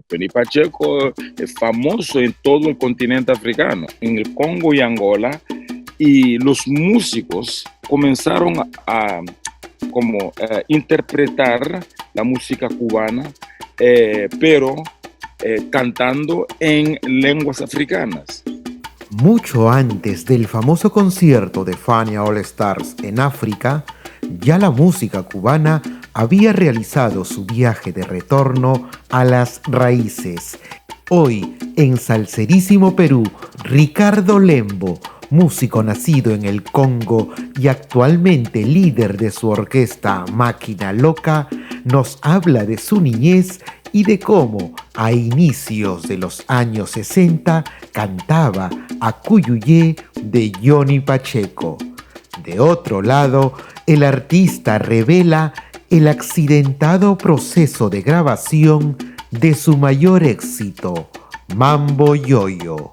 Johnny Pacheco es famoso en todo el continente africano, en el Congo y Angola, y los músicos comenzaron a interpretar la música cubana, pero cantando en lenguas africanas. Mucho antes del famoso concierto de Fania All Stars en África, ya la música cubana había realizado su viaje de retorno a las raíces. Hoy, en Salserísimo Perú, Ricardo Lembo, músico nacido en el Congo y actualmente líder de su orquesta Máquina Loca, nos habla de su niñez y de cómo, a inicios de los años 60, cantaba Acuyuyé de Johnny Pacheco. De otro lado, el artista revela el accidentado proceso de grabación de su mayor éxito, Mambo Yoyo.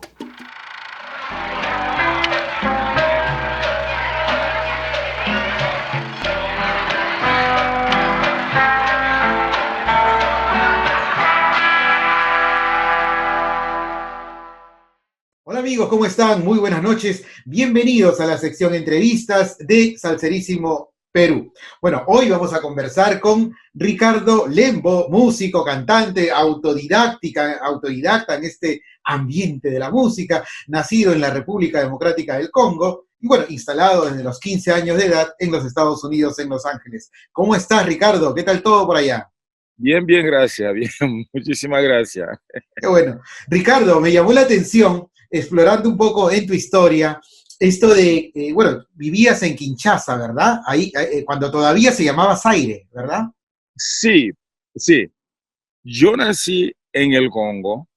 Hola amigos, ¿cómo están? Muy buenas noches. Bienvenidos a la sección entrevistas de Salserísimo Perú. Bueno, hoy vamos a conversar con Ricardo Lembo, músico, cantante, autodidacta en este ambiente de la música, nacido en la República Democrática del Congo y bueno, instalado desde los 15 años de edad en los Estados Unidos, en Los Ángeles. ¿Cómo estás, Ricardo? ¿Qué tal todo por allá? Bien, bien, gracias. Bien, muchísimas gracias. Qué bueno. Ricardo, me llamó la atención, explorando un poco en tu historia, esto de, bueno, vivías en Kinshasa, ¿verdad? Ahí, cuando todavía se llamaba Zaire, ¿verdad? Sí, sí. Yo nací en el Congo,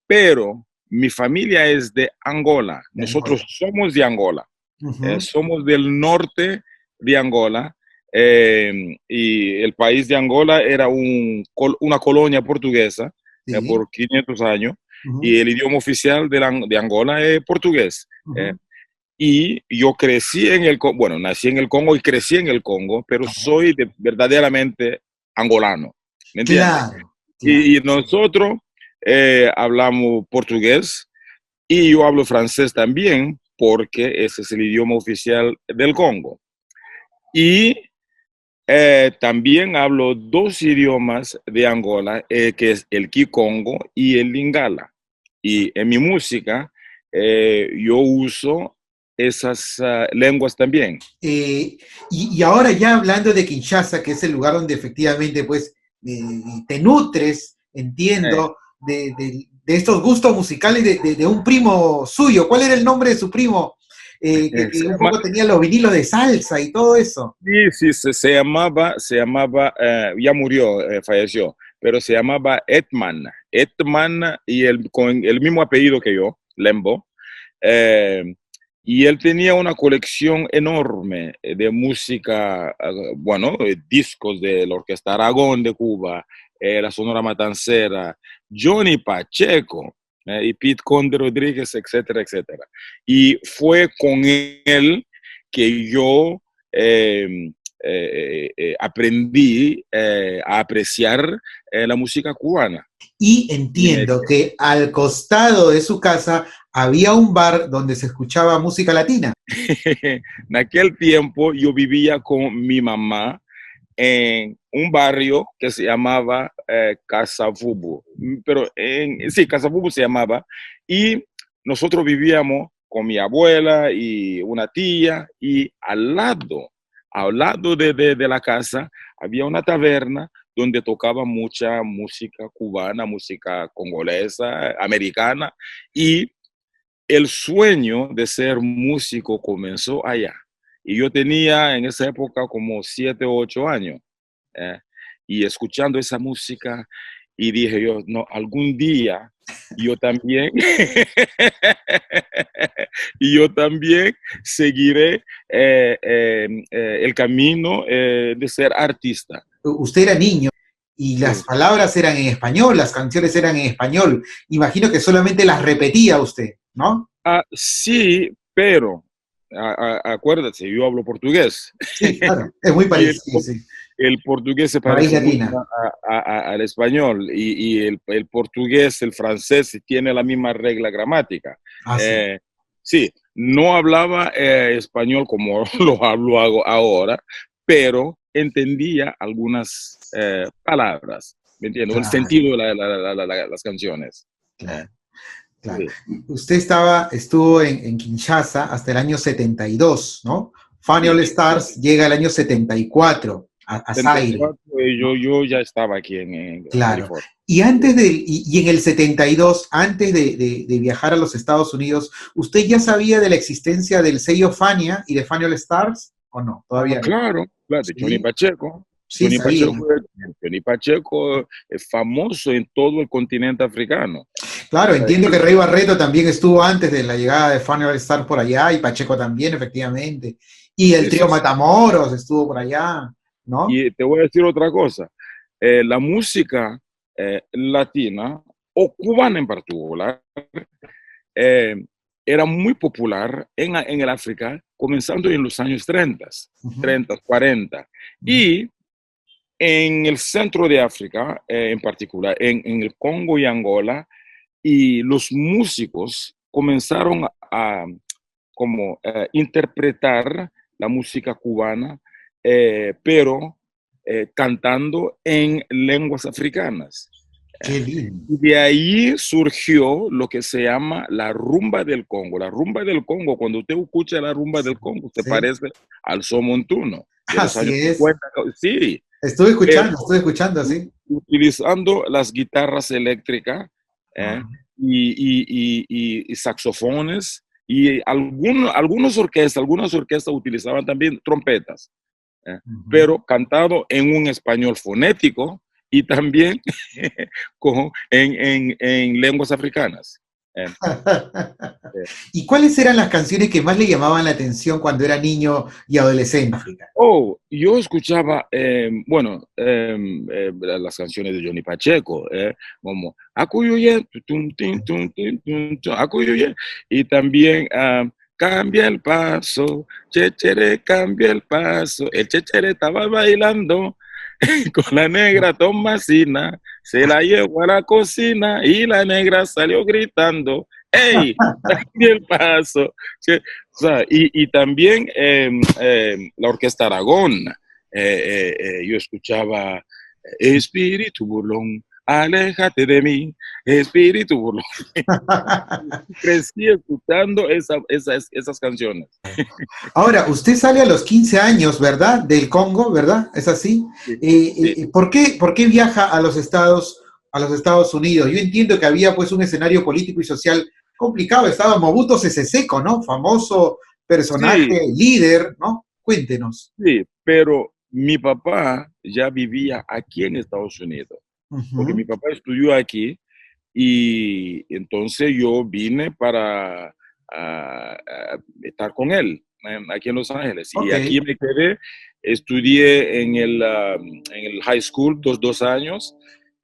pero mi familia es de Angola. De Angola. Nosotros somos de Angola. Uh-huh. Somos del norte de Angola, y el país de Angola era una colonia portuguesa Sí. por 500 años, Uh-huh. y el idioma oficial de Angola es portugués. Uh-huh. Y yo crecí en el Congo, bueno, nací en el Congo y crecí en el Congo, pero Uh-huh. soy verdaderamente angolano, ¿me entiendes? Claro, claro. Y nosotros hablamos portugués y yo hablo francés también, porque ese es el idioma oficial del Congo. Y también hablo dos idiomas de Angola, que es el Kikongo y el Lingala. Y en mi música yo uso esas lenguas también. Y ahora ya hablando de Kinshasa, que es el lugar donde efectivamente pues te nutres, Eh, entiendo, de estos gustos musicales de un primo suyo. ¿Cuál era el nombre de su primo? Que se un llama, poco tenía los vinilos de salsa y todo eso. sí, sí, se llamaba, ya murió, falleció, pero se llamaba Etman, y con el mismo apellido que yo, Lembo. Eh, y él tenía una colección enorme de música, bueno, discos de la Orquesta Aragón de Cuba, la Sonora Matancera, Johnny Pacheco, y Pete Conde Rodríguez, etcétera, etcétera. Y fue con él que yo aprendí a apreciar la música cubana. Y Y me entiendo que al costado de su casa había un bar donde se escuchaba música latina. En aquel tiempo yo vivía con mi mamá en un barrio que se llamaba Casavubu, pero sí, Casavubu se llamaba, y nosotros vivíamos con mi abuela y una tía, y al lado de la casa había una taberna donde tocaba mucha música cubana, música congolesa, americana, y el sueño de ser músico comenzó allá. Y yo tenía en esa época como 7 o 8 años. eh, y escuchando esa música, y dije yo, no, algún día yo también, y yo también seguiré el camino de ser artista. Usted era niño y las Sí. palabras eran en español, las canciones eran en español. Imagino que solamente las repetía usted, ¿no? Sí, pero acuérdate, yo hablo portugués. Sí, claro, es muy Y el, parecido, sí. el portugués se Raíz parece mucho latina. al español y el portugués, el francés tiene la misma regla gramática. Ah, sí. Eh, sí, no hablaba español como lo hablo ahora, pero entendía algunas palabras, ¿me entiendes? El Claro, sentido de las canciones. Eh, claro, claro. sí. Usted estuvo en Kinshasa hasta el año 72, ¿no? Funny All Sí, Stars llega el año 74 a Zaire, 74, yo, ¿no? yo ya estaba aquí en Claro. California. Y Sí. y en el 72, antes de viajar a los Estados Unidos, ¿usted ya sabía de la existencia del sello Fania y de Fania All Stars? ¿O no? Ah, Todavía no. claro, claro, de Johnny Sí, Pacheco. sí, sabía. Johnny Pacheco es famoso en todo el continente africano. Claro, O sea, entiendo que Rey Barreto también estuvo antes de la llegada de Fania All Stars por allá y Pacheco también, efectivamente. Y el sí, sí, trío sí. Matamoros estuvo por allá, ¿no? Y te voy a decir otra cosa. La música latina o cubana en particular eh, era muy popular en el África, comenzando en los años 30, Uh -huh, 30, 40. uh -huh. Y en el centro de África, en particular, en el Congo y Angola, y los músicos comenzaron a como interpretar la música cubana, pero cantando en lenguas africanas. Qué lindo. Y de ahí surgió lo que se llama la rumba del Congo. La rumba del Congo, cuando usted escucha la rumba Sí, del Congo, se sí. parece al son montuno de los Así años es. 50. Sí, pero Estuve escuchando, sí. utilizando las guitarras eléctricas Ah, eh, y saxofones y algunas orquestas utilizaban también trompetas, eh, uh -huh. pero cantado en un español fonético y también en lenguas africanas. Eh, eh. ¿Y cuáles eran las canciones que más le llamaban la atención cuando era niño y adolescente? Oh, yo escuchaba, bueno, las canciones de Johnny Pacheco, como Acuyuye, tum, tin, tum, tin, tum, Acuyuye, y también Cambia el paso, Chechere, cambia el paso, el Chechere estaba bailando con la negra Tomasina, se la llevó a la cocina y la negra salió gritando, ¡Ey! Cambia el paso. O sea, y también la Orquesta Aragón. Yo escuchaba Espíritu burlón, aléjate de mí, Espíritu burlón. Crecí escuchando esas canciones. Ahora, usted sale a los 15 años, ¿verdad? Del Congo, ¿verdad? ¿Es así? Sí, sí, Por qué viaja a los Estados Unidos? Yo entiendo que había pues un escenario político y social complicado. Estaba Mobuto Sese Seko, ¿no? Famoso sí, personaje, líder, ¿no? Cuéntenos. sí, pero mi papá ya vivía aquí en Estados Unidos, Uh porque -huh. mi papá estudió aquí y entonces yo vine para estar con él aquí en Los Ángeles. Y Ok. aquí me quedé, estudié en el high school 2 años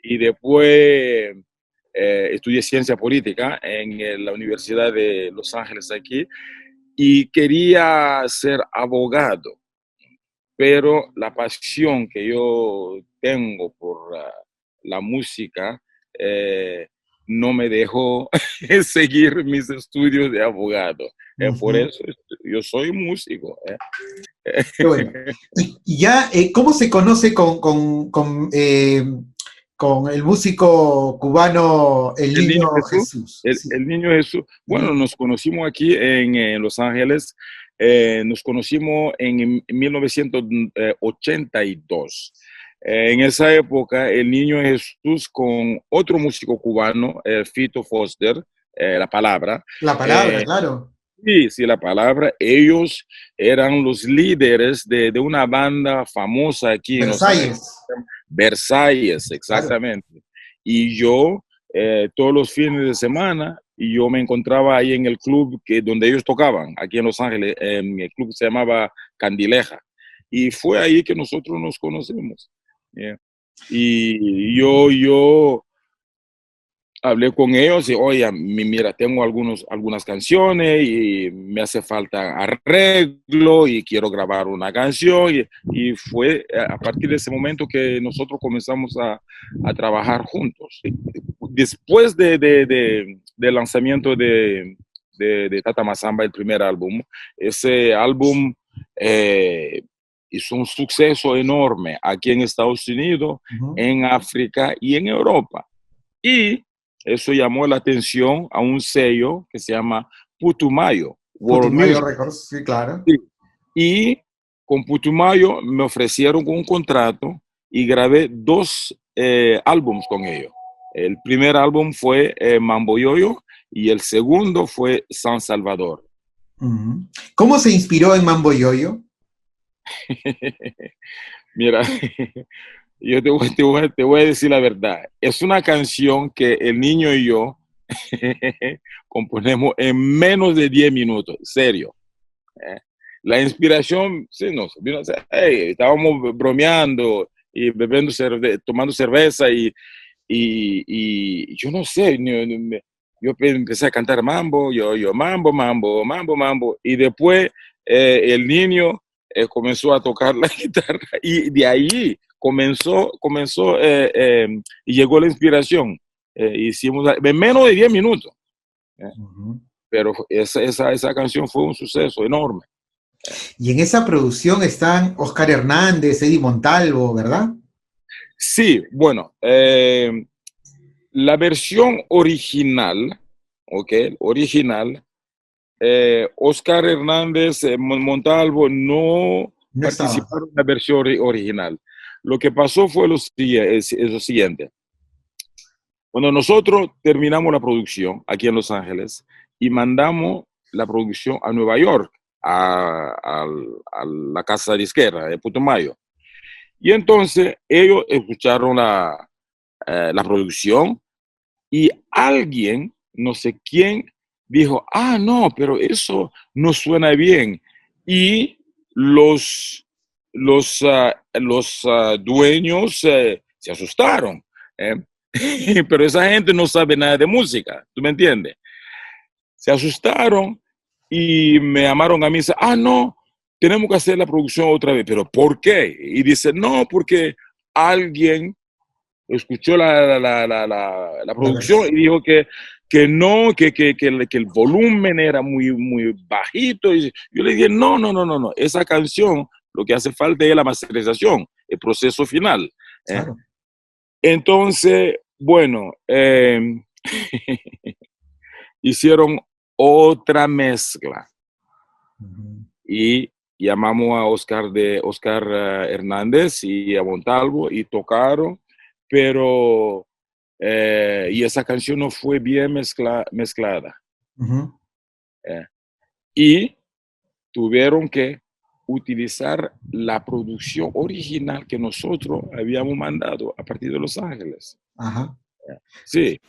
y después estudié ciencia política en la Universidad de Los Ángeles aquí y quería ser abogado, pero la pasión que yo tengo por la música eh, no me dejó seguir mis estudios de abogado. Uh Por -huh. eso yo soy músico. Qué bueno. Y ya, ¿cómo se conoce con el músico cubano El El niño Niño Jesús, Jesús? Sí, el niño Jesús. el Bueno, niño. nos conocimos aquí en Los Ángeles. Nos conocimos en 1982. En esa época, el niño Jesús con otro músico cubano, Fito Foster, La Palabra. La palabra, eh, claro. sí, sí, La Palabra. Ellos eran los líderes de una banda famosa aquí en Los Ángeles. Versalles, Versalles, claro. exactamente. Y yo, todos los fines de semana, y yo me encontraba ahí en el club donde ellos tocaban, aquí en Los Ángeles, el club se llamaba Candileja. Y fue ahí que nosotros nos conocimos. Yeah. Y yo hablé con ellos y, oye, mira, tengo algunas canciones y me hace falta arreglo y quiero grabar una canción. Y fue a partir de ese momento que nosotros comenzamos a trabajar juntos. Después del lanzamiento de Tata Masamba, el primer álbum, ese álbum hizo un suceso enorme aquí en Estados Unidos, en África y en Europa. Y eso llamó la atención a un sello que se llama Putumayo, World Putumayo Music. Records, sí, claro. Sí. Y con Putumayo me ofrecieron un contrato y grabé 2 álbums con ellos. El primer álbum fue Mambo Yoyo y el segundo fue San Salvador. ¿Cómo se inspiró en Mambo Yoyo? Mira, yo te voy a decir la verdad. Es una canción que el niño y yo componemos en menos de 10 minutos, serio. La inspiración, sí, hey, estábamos bromeando y tomando cerveza y yo no sé, yo empecé a cantar mambo, mambo, mambo, mambo, mambo, y después el niño comenzó a tocar la guitarra y de ahí comenzó y llegó la inspiración. Hicimos en menos de 10 minutos. Pero esa canción fue un suceso enorme. Y en esa producción están Oscar Hernández, Eddie Montalvo, ¿verdad? Sí, bueno, la versión original, ¿ok? Original, Oscar Hernández, Montalvo no participaron en la versión original. Lo que pasó fue lo siguiente. Cuando nosotros terminamos la producción aquí en Los Ángeles y mandamos la producción a Nueva York, a la casa disquera de Putumayo. Y entonces ellos escucharon la producción y alguien, no sé quién, dijo, no, pero eso no suena bien. Y los dueños se asustaron. Pero esa gente no sabe nada de música, ¿tú me entiendes? Se asustaron y me llamaron a mí y dice, no, tenemos que hacer la producción otra vez. ¿Pero por qué? Y dice, no, porque alguien escuchó la producción y dijo que no, que el volumen era muy, muy bajito. Y yo le dije, no, esa canción lo que hace falta es la masterización, el proceso final. Claro. Entonces, bueno, hicieron otra mezcla y llamamos a Oscar Hernández y a Montalvo y tocaron, pero y esa canción no fue bien mezclada. Y tuvieron que utilizar la producción original que nosotros habíamos mandado a partir de Los Ángeles. Sí.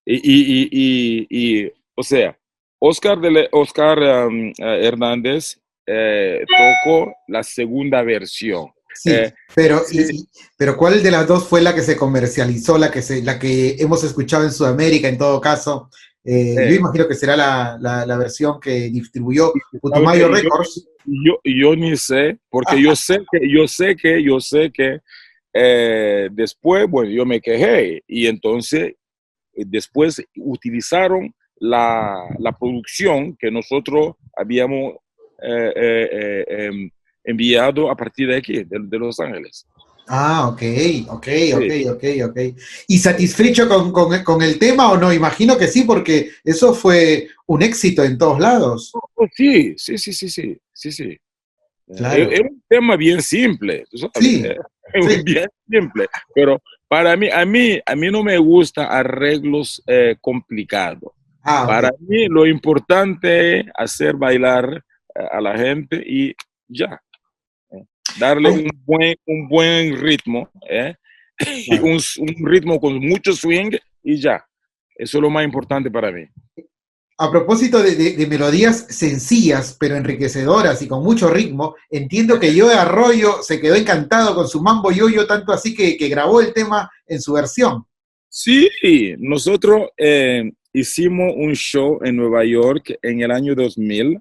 Y o sea, Oscar Hernández tocó la segunda versión. Sí, pero ¿cuál de las dos fue la que se comercializó, la que hemos escuchado en Sudamérica en todo caso? Yo imagino que será la versión que distribuyó Putumayo Records. Yo ni sé, porque yo sé que después, bueno, yo me quejé y entonces después utilizaron la producción que nosotros habíamos enviado a partir de aquí, de Los Ángeles. Ok. ¿Y satisfecho con el tema o no? Imagino que sí, porque eso fue un éxito en todos lados. Sí. Claro. Es un tema bien simple, ¿tú sabes? Sí. Bien simple, pero para mí, a mí no me gustan arreglos complicados. Para mí lo importante es hacer bailar a la gente y ya. Darle un buen ritmo, claro. un ritmo con mucho swing y ya. Eso es lo más importante para mí. A propósito de melodías sencillas, pero enriquecedoras y con mucho ritmo, entiendo que Joe Arroyo se quedó encantado con su Mambo Yoyo, tanto así que grabó el tema en su versión. Sí, nosotros hicimos un show en Nueva York en el año 2000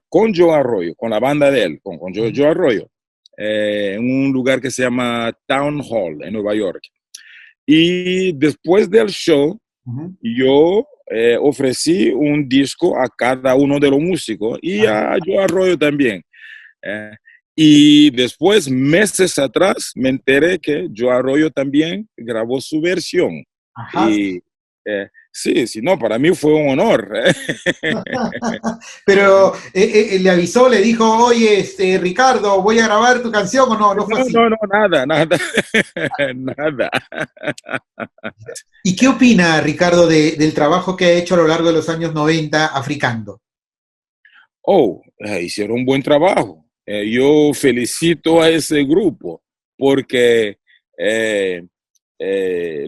con Joe Arroyo, con la banda de él, con Joe Arroyo, en un lugar que se llama Town Hall en Nueva York. Y después del show, yo ofrecí un disco a cada uno de los músicos y a Joe Arroyo también. Eh, y después, meses atrás, me enteré que Joe Arroyo también grabó su versión. Ajá. Y sí, sí, no, para mí fue un honor. Pero le avisó, le dijo, oye, Ricardo, voy a grabar tu canción o no, no fue No, así. no, no, nada, nada, nada. ¿Y qué opina Ricardo del trabajo que ha hecho a lo largo de los años 90 Africando? Oh, hicieron un buen trabajo. Yo felicito a ese grupo porque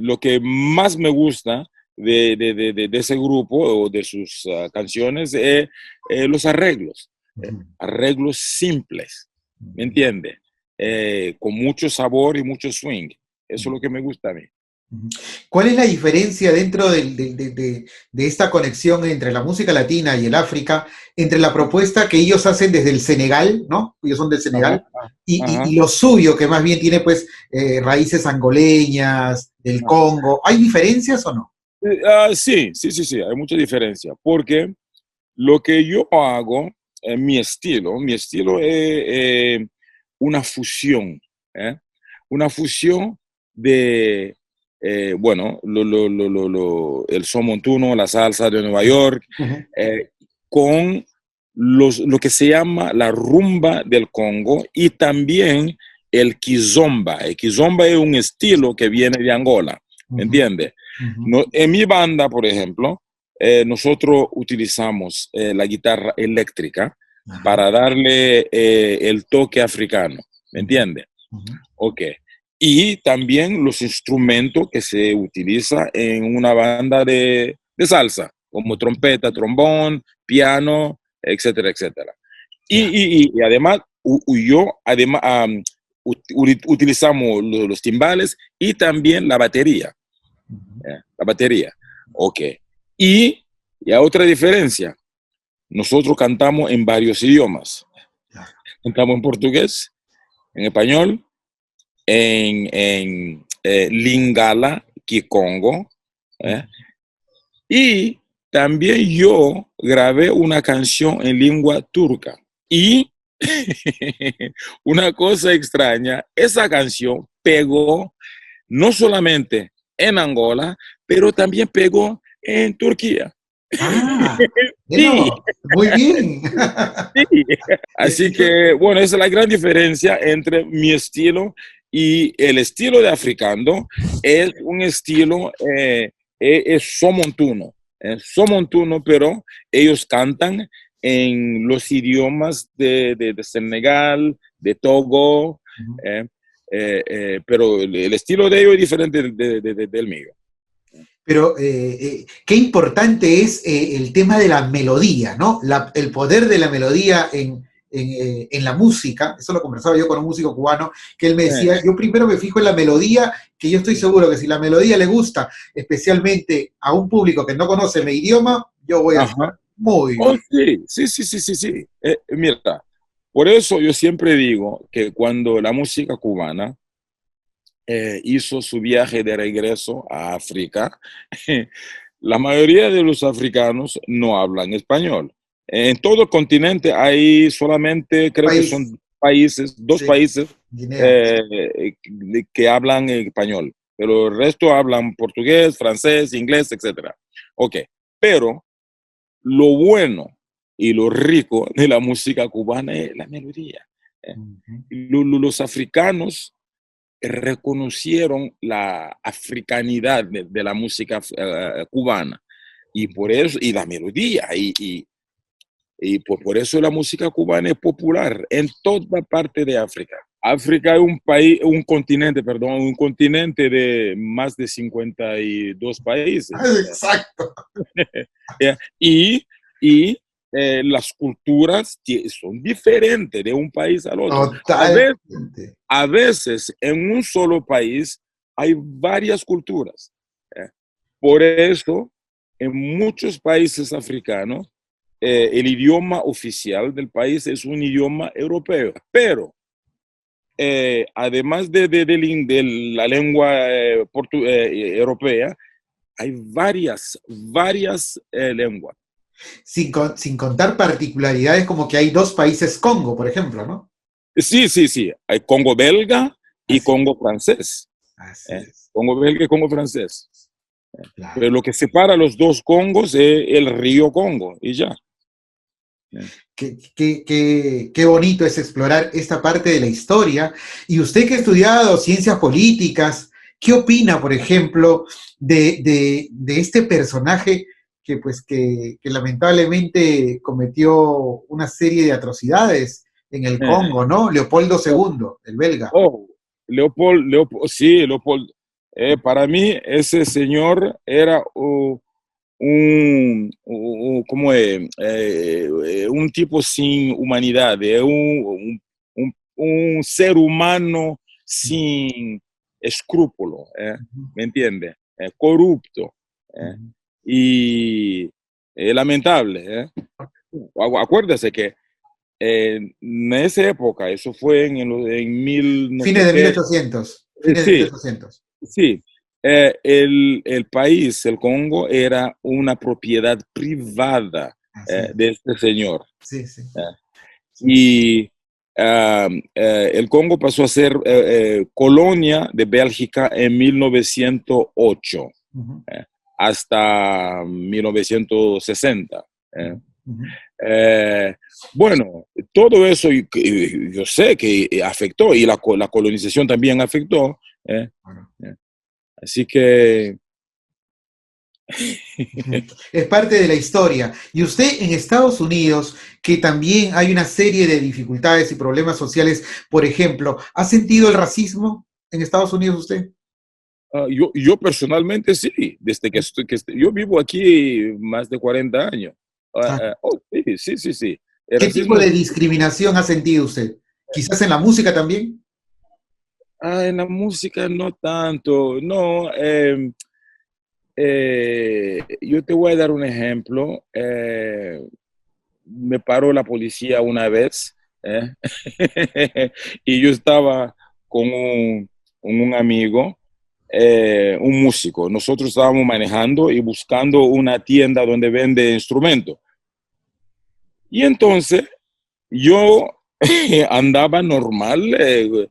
lo que más me gusta de ese grupo o de sus canciones es los arreglos, arreglos simples, ¿me entiendes? Con mucho sabor y mucho swing. Eso es lo que me gusta a mí. ¿Cuál es la diferencia dentro de esta conexión entre la música latina y el África, entre la propuesta que ellos hacen desde el Senegal, ¿no? Ellos son del Ajá, Senegal, ajá, y lo suyo, que más bien tiene pues raíces angoleñas, del ajá. Congo? ¿Hay diferencias o no? Sí, sí, sí, sí, hay mucha diferencia, porque lo que yo hago, mi estilo es una fusión, ¿eh? Una fusión de, bueno, el son montuno, la salsa de Nueva York, Uh-huh. con lo que se llama la rumba del Congo y también el kizomba. El kizomba es un estilo que viene de Angola, ¿me Uh-huh. entiendes? Uh-huh. No, en mi banda, por ejemplo, nosotros utilizamos la guitarra eléctrica Uh-huh. para darle el toque africano, ¿me entiendes? Uh-huh. Ok. Y también los instrumentos que se utiliza en una banda de salsa, como trompeta, trombón, piano, etcétera, etcétera. Yeah. Y además, yo además, utilizamos los timbales y también la batería. Uh-huh. La batería. Ok. Y, y a otra diferencia, nosotros cantamos en varios idiomas. Yeah. Cantamos en portugués, en español, en Lingala, Kikongo. ¿Eh? Y también yo grabé una canción en lengua turca. Y una cosa extraña, esa canción pegó no solamente en Angola, pero también pegó en Turquía. Ah, Sí, bueno, muy bien. sí. Así Y tú, que, bueno, esa es la gran diferencia entre mi estilo y el estilo de Africando. Es un estilo, es somontuno, somontuno, pero ellos cantan en los idiomas de Senegal, de Togo, eh, pero el estilo de ellos es diferente del mío. pero qué importante es el tema de la melodía, ¿no? El poder de la melodía en la música. Eso lo conversaba yo con un músico cubano, que él me decía, Eh, yo primero me fijo en la melodía, que yo estoy seguro que si la melodía le gusta, especialmente a un público que no conoce mi idioma, yo voy a estar ajá. muy Oh, bien. sí, sí, sí, sí, sí, sí. Mira, por eso yo siempre digo que cuando la música cubana hizo su viaje de regreso a África, la mayoría de los africanos no hablan español. En todo el continente hay solamente, creo que País, son países, dos sí, países Guinea. que hablan español, pero el resto hablan portugués, francés, inglés, etcétera. Ok, pero lo bueno y lo rico de la música cubana es la melodía. ¿Eh? Uh-huh. Los africanos reconocieron la africanidad de la música cubana y por eso, y la melodía, y por eso la música cubana es popular en toda parte de África. África es un país, un continente, perdón, un continente de más de 52 países. Exacto. Y, y las culturas son diferentes de un país al otro. Totalmente. A veces en un solo país hay varias culturas. por eso, en muchos países africanos, el idioma oficial del país es un idioma europeo, pero además de la lengua europea, hay varias lenguas. Sin contar particularidades como que hay dos países Congo, por ejemplo, ¿no? Sí. Hay Congo belga y Así, Congo francés. así es, Congo belga y Congo francés. claro. Pero lo que separa los dos Congos es el río Congo y ya. Qué bonito es explorar esta parte de la historia. Y usted que ha estudiado ciencias políticas, ¿qué opina, por ejemplo, de este personaje que lamentablemente cometió una serie de atrocidades en el Eh, Congo, ¿no? Leopoldo II, el belga. oh, sí, Leopold. Para mí, ese señor era ¿cómo es? Un tipo sin humanidad, un ser humano sin escrúpulo, ¿me entiende? Corrupto, eh, y lamentable. Acuérdese que en esa época, eso fue en mil no Fines sé de qué, 1800, fines de sí, 1800. sí, el país, el Congo, era una propiedad privada Así de es. este señor. Sí, sí. eh, y el Congo pasó a ser colonia de Bélgica en 1908 Uh-huh, eh, hasta 1960. uh-huh, eh. uh-huh. Eh, bueno, todo eso yo sé que afectó y la colonización también afectó. eh, Bueno. eh. Así que Es parte de la historia. Y usted en Estados Unidos, que también hay una serie de dificultades y problemas sociales, por ejemplo, ¿ha sentido el racismo en Estados Unidos usted? yo personalmente sí, desde yo vivo aquí más de 40 años. Ah, Sí. El ¿qué tipo racismo, de discriminación ha sentido usted? Quizás en la música también. en la música no tanto, no. Yo te voy a dar un ejemplo. Me paró la policía una vez, ¿eh? Y yo estaba con un amigo, un músico. Nosotros estábamos manejando y buscando una tienda donde vende instrumentos. Y entonces yo andaba normal,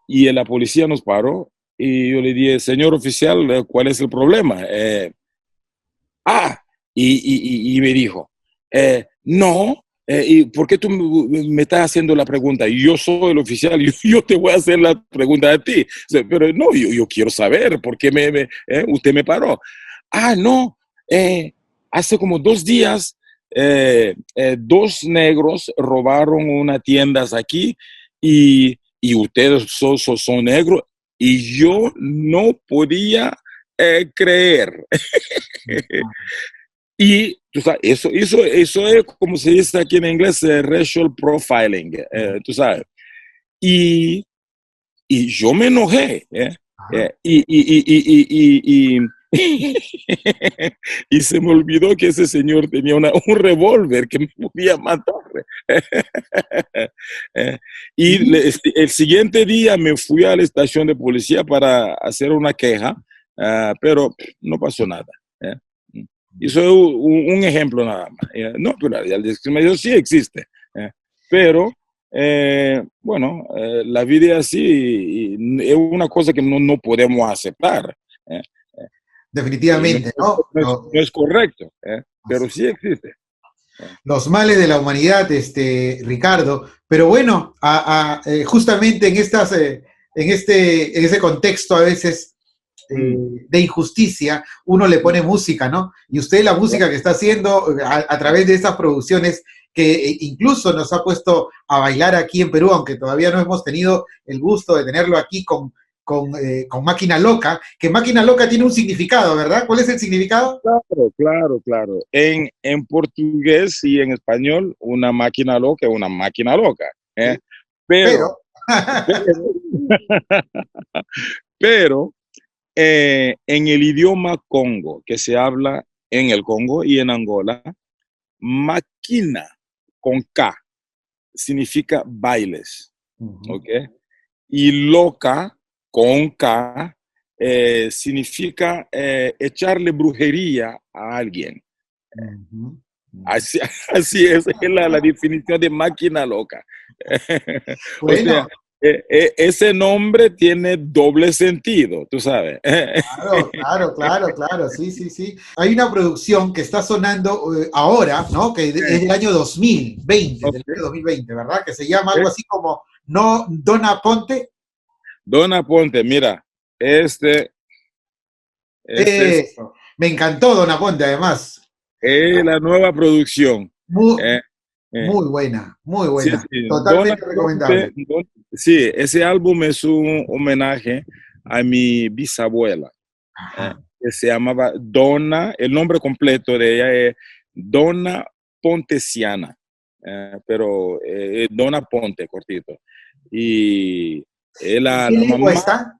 y la policía nos paró y yo le dije, señor oficial, ¿cuál es el problema? Ah, y me dijo, no, ¿y por qué tú me estás haciendo la pregunta? Yo soy el oficial, yo te voy a hacer la pregunta a ti. O sea, pero no, yo quiero saber por qué usted me paró. Ah, no, hace como 2 días, dos negros robaron una tienda aquí y ustedes son negros y yo no podía creer. Y tú sabes, eso es como se dice aquí en inglés, racial profiling, tú sabes. Y, y yo me enojé, Ajá. y se me olvidó que ese señor tenía un revólver que me podía matar. Eh, Y el siguiente día me fui a la estación de policía para hacer una queja, pero no pasó nada. eh. Y eso es un ejemplo nada más. No, pero la discriminación sí existe. Pero, bueno, la vida es así y es una cosa que no podemos aceptar. Eh, no, definitivamente, ¿no? no es correcto, pero sí existe. Los males de la humanidad, Ricardo. Pero bueno, justamente en ese contexto a veces Mm. de injusticia, uno le pone música, ¿no? Y usted la música que está haciendo a través de estas producciones que incluso nos ha puesto a bailar aquí en Perú, aunque todavía no hemos tenido el gusto de tenerlo aquí con Máquina Loca, que Máquina Loca tiene un significado, ¿verdad? ¿Cuál es el significado? Claro. En portugués y en español, una máquina loca es una máquina loca. Sí, Pero, pero pero, pero En el idioma Congo, que se habla en el Congo y en Angola, máquina con K significa bailes, ¿ok? Y loca con K significa echarle brujería a alguien. Así, así es la definición de máquina loca. O sea, Bueno, ese nombre tiene doble sentido, tú sabes. claro, claro, claro, claro, sí, sí, sí. Hay una producción que está sonando ahora, ¿no? Que es del año 2020, del año 2020, ¿verdad? Que se llama algo así como No Dona Ponte. Dona Ponte, mira, este Eso. Me encantó Dona Ponte, además. es la nueva producción. Muy, Eh, eh, muy buena, muy sí, buena. sí, Dona Totalmente Ponte, recomendable. sí, ese álbum es un homenaje a mi bisabuela, Ajá. que se llamaba Dona, el nombre completo de ella es Dona Pontesiana, pero Dona Ponte, cortito. Y ¿En qué la lengua mamá, está?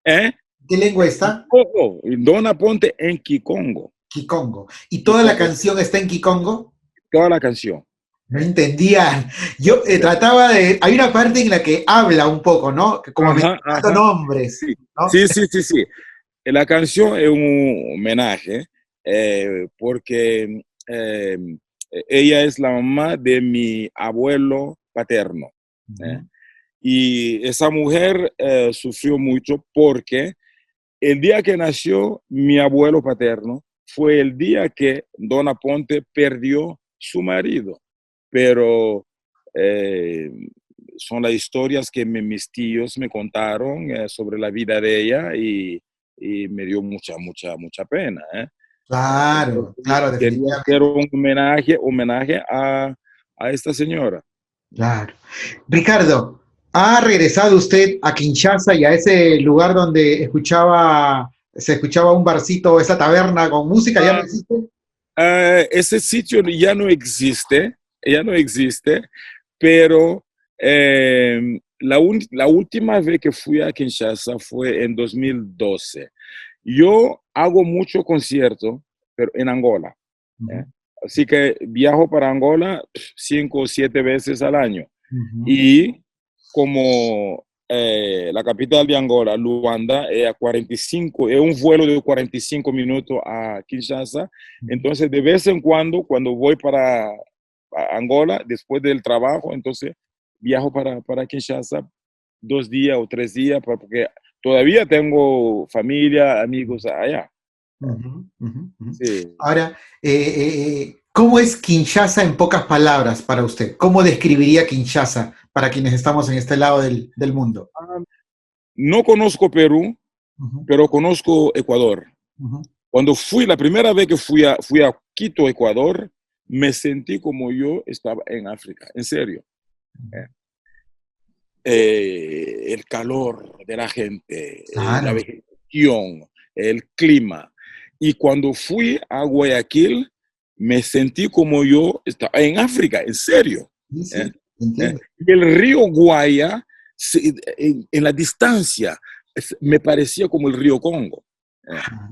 ¿eh? ¿Qué lengua En está? Kikongo, Dona Ponte en Kikongo, Kikongo. ¿Y toda la Kikongo, canción está en Kikongo? toda la canción. No entendía. Yo trataba de. Hay una parte en la que habla un poco, ¿no? Como Ajá, mencionando ajá. nombres, Sí, ¿no? sí, sí, sí, sí. La canción es un homenaje porque ella es la mamá de mi abuelo paterno. ¿eh? Y esa mujer sufrió mucho porque el día que nació mi abuelo paterno fue el día que Dona Ponte perdió su marido. Pero eh, son las historias que mis tíos me contaron sobre la vida de ella y me dio mucha, mucha, mucha pena. Claro, Entonces, claro, quería hacer definitivamente. un homenaje a esta señora. Claro. Ricardo, ¿ha regresado usted a Kinshasa y a ese lugar donde se escuchaba un barcito, esa taberna con música? ¿Ya no existe? Ese sitio ya no existe, pero la última vez que fui a Kinshasa fue en 2012. Yo hago mucho concierto, pero en Angola. ¿eh? Así que viajo para Angola 5 o 7 veces al año. Y como la capital de Angola, Luanda, es un vuelo de 45 minutos a Kinshasa. Entonces, de vez en cuando voy para Angola, después del trabajo, entonces viajo para Kinshasa 2 días o 3 días, porque todavía tengo familia, amigos allá. Sí. Ahora, ¿cómo es Kinshasa en pocas palabras para usted? ¿Cómo describiría Kinshasa para quienes estamos en este lado del mundo? No conozco Perú, Ujú, pero conozco Ecuador. ujú. Cuando la primera vez que fui a Quito, Ecuador, me sentí como yo estaba en África, en serio. El calor de la gente, la Claro, vegetación, el clima. Y cuando fui a Guayaquil, me sentí como yo estaba en África, en serio. sí, ¿eh? sí, entiendo. Y el río Guaya, en la distancia, me parecía como el río Congo. ¿eh? Ajá,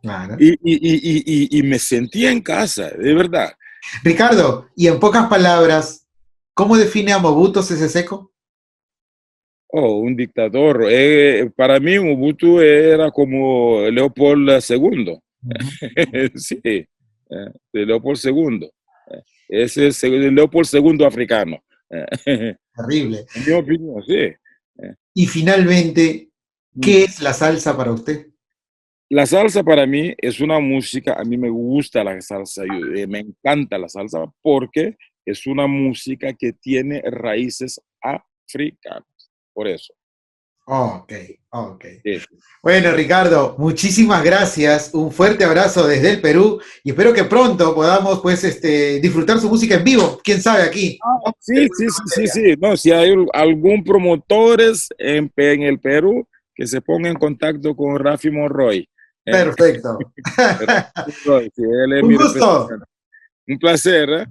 claro. Y me sentía en casa, de verdad. Ricardo, y en pocas palabras, ¿cómo define a Mobuto Sese Seko? Oh, un dictador. Para mí, Mobutu era como Leopold II. Ujú. Sí, de Leopold II. Ese es el Leopold II africano. Terrible. En mi opinión, sí. Y finalmente, ¿qué es la salsa para usted? La salsa para mí es una música, a mí me gusta la salsa, me encanta la salsa porque es una música que tiene raíces africanas. Por eso. Ok, ok. Sí. Bueno, Ricardo, muchísimas gracias. Un fuerte abrazo desde el Perú y espero que pronto podamos pues, disfrutar su música en vivo. ¿Quién sabe aquí? Sí, sí, sí, sí, sí. No, si hay algún promotores en el Perú, que se ponga en contacto con Rafi Monroy. ¿eh? Perfecto. Rafi Monroy, sí, él es Un mi gusto. representante. Un placer, ¿eh?